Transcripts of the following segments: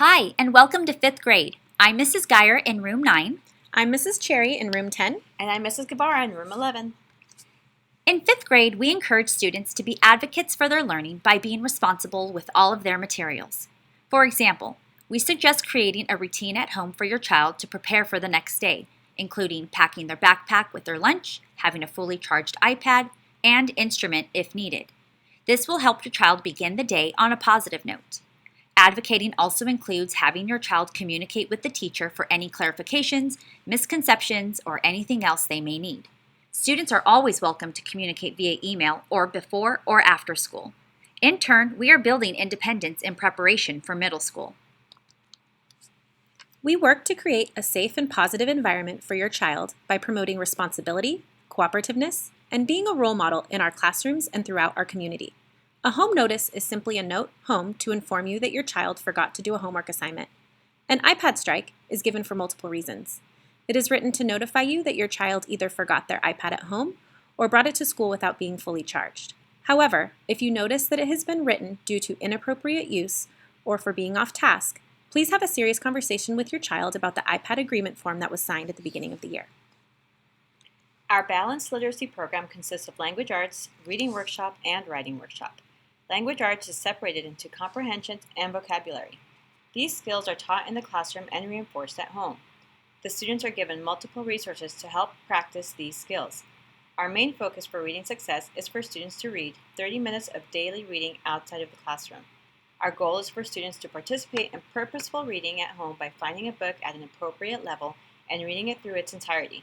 Hi, and welcome to 5th grade. I'm Mrs. Geyer in room 9. I'm Mrs. Cherry in room 10. And I'm Mrs. Guevara in room 11. In 5th grade, we encourage students to be advocates for their learning by being responsible with all of their materials. For example, we suggest creating a routine at home for your child to prepare for the next day, including packing their backpack with their lunch, having a fully charged iPad, and instrument if needed. This will help your child begin the day on a positive note. Advocating also includes having your child communicate with the teacher for any clarifications, misconceptions, or anything else they may need. Students are always welcome to communicate via email or before or after school. In turn, we are building independence in preparation for middle school. We work to create a safe and positive environment for your child by promoting responsibility, cooperativeness, and being a role model in our classrooms and throughout our community. A home notice is simply a note home to inform you that your child forgot to do a homework assignment. An iPad strike is given for multiple reasons. It is written to notify you that your child either forgot their iPad at home or brought it to school without being fully charged. However, if you notice that it has been written due to inappropriate use or for being off task, please have a serious conversation with your child about the iPad agreement form that was signed at the beginning of the year. Our balanced literacy program consists of language arts, reading workshop, and writing workshop. Language arts is separated into comprehension and vocabulary. These skills are taught in the classroom and reinforced at home. The students are given multiple resources to help practice these skills. Our main focus for reading success is for students to read 30 minutes of daily reading outside of the classroom. Our goal is for students to participate in purposeful reading at home by finding a book at an appropriate level and reading it through its entirety.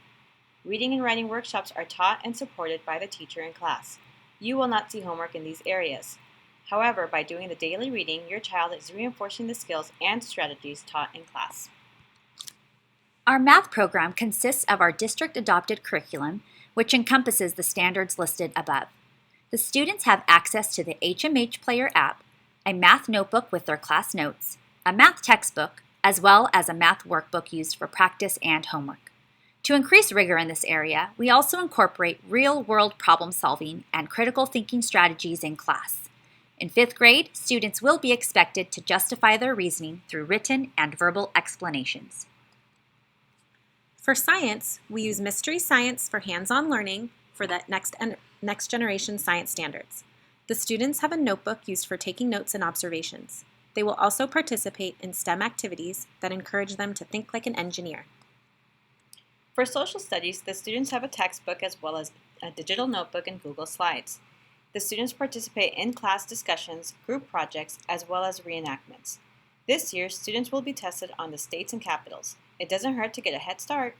Reading and writing workshops are taught and supported by the teacher in class. You will not see homework in these areas. However, by doing the daily reading, your child is reinforcing the skills and strategies taught in class. Our math program consists of our district-adopted curriculum, which encompasses the standards listed above. The students have access to the HMH Player app, a math notebook with their class notes, a math textbook, as well as a math workbook used for practice and homework. To increase rigor in this area, we also incorporate real-world problem solving and critical thinking strategies in class. In 5th grade, students will be expected to justify their reasoning through written and verbal explanations. For science, we use Mystery Science for hands-on learning for the next generation science standards. The students have a notebook used for taking notes and observations. They will also participate in STEM activities that encourage them to think like an engineer. For social studies, the students have a textbook as well as a digital notebook and Google Slides. The students participate in class discussions, group projects, as well as reenactments. This year, students will be tested on the states and capitals. It doesn't hurt to get a head start.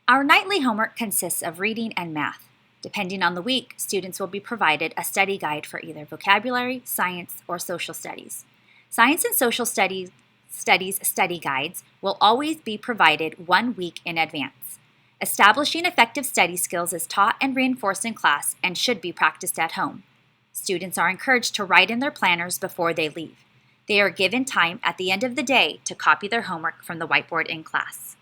Our nightly homework consists of reading and math. Depending on the week, students will be provided a study guide for either vocabulary, science, or social studies. Science and social studies study guides will always be provided 1 week in advance. Establishing effective study skills is taught and reinforced in class and should be practiced at home. Students are encouraged to write in their planners before they leave. They are given time at the end of the day to copy their homework from the whiteboard in class.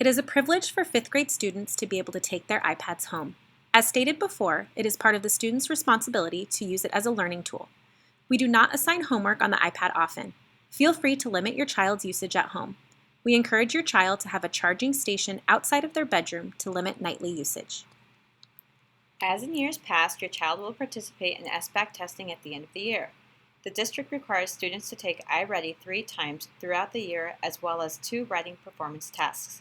It is a privilege for 5th grade students to be able to take their iPads home. As stated before, it is part of the student's responsibility to use it as a learning tool. We do not assign homework on the iPad often. Feel free to limit your child's usage at home. We encourage your child to have a charging station outside of their bedroom to limit nightly usage. As in years past, your child will participate in SBAC testing at the end of the year. The district requires students to take iReady 3 times throughout the year as well as 2 writing performance tasks.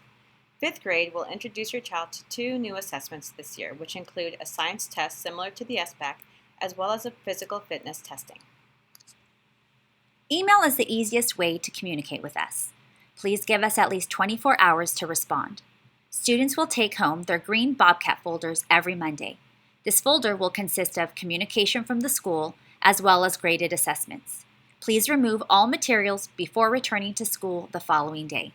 5th grade will introduce your child to 2 new assessments this year, which include a science test similar to the SBAC as well as a physical fitness testing. Email is the easiest way to communicate with us. Please give us at least 24 hours to respond. Students will take home their green Bobcat folders every Monday. This folder will consist of communication from the school as well as graded assessments. Please remove all materials before returning to school the following day.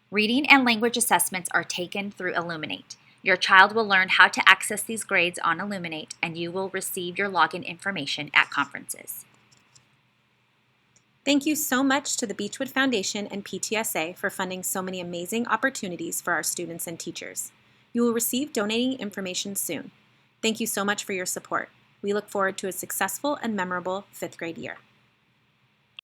Reading and language assessments are taken through Illuminate. Your child will learn how to access these grades on Illuminate, and you will receive your login information at conferences. Thank you so much to the Beechwood Foundation and PTSA for funding so many amazing opportunities for our students and teachers. You will receive donating information soon. Thank you so much for your support. We look forward to a successful and memorable 5th grade year.